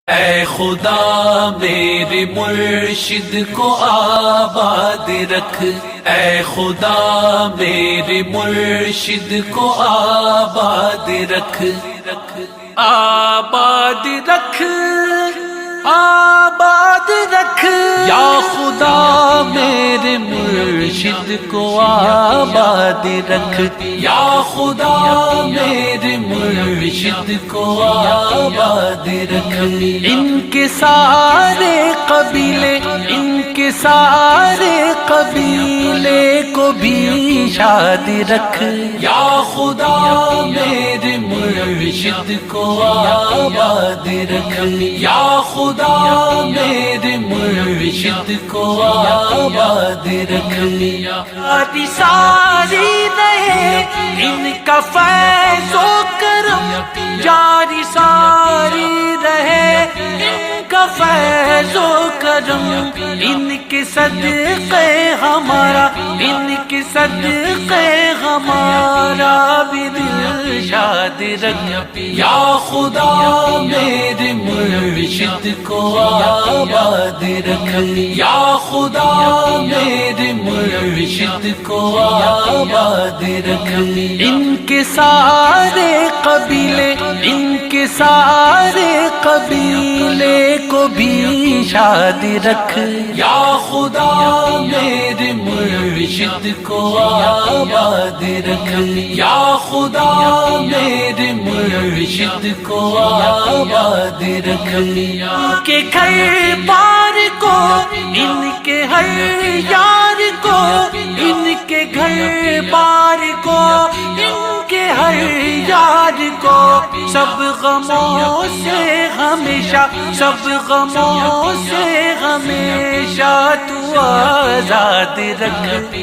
اے خدا میرے مرشد کو آباد رکھ، اے خدا میرے مرشد کو آباد رکھ، آباد رکھ، آباد رکھ یا خدا میرے مرشد کو آباد رکھ، یا خدا میرے مرشد کو آباد رکھ۔ ان کے سارے قبیلے، ان کے سارے قبیلے کو بھی شاد رکھ، یا خدا میرے مرشد کو آباد رکھ، یا خدا میرے مرشد کو آباد رکھ۔ جاری ساری رہے ان کا فیض و کرم، جاری ساری رہے ان کا فیض و کرم، ان کے صدقے ہمارا، ان کے صدقے ہمارا بھی دل شاد رکھ، یا خدا میرے مرشد کو آباد رکھ، یا خدا میرے مرشد کو آباد رکھ۔ ان کے سارے قبیلے، ان کے سارے قبیلے کو بھی شاد رکھ، یا خدا میرے مرشد کو آباد رکھ، یا خدا میرے مرشد کو آباد رکھ۔ ان کے گھر بار کو، ان کے ہر یار کو، ان کے گھر بار کو، ان کے ہر یار کو، سب غموں سے ہمیشہ، سب غموں سے ہمیشہ تو آزاد رکھ۔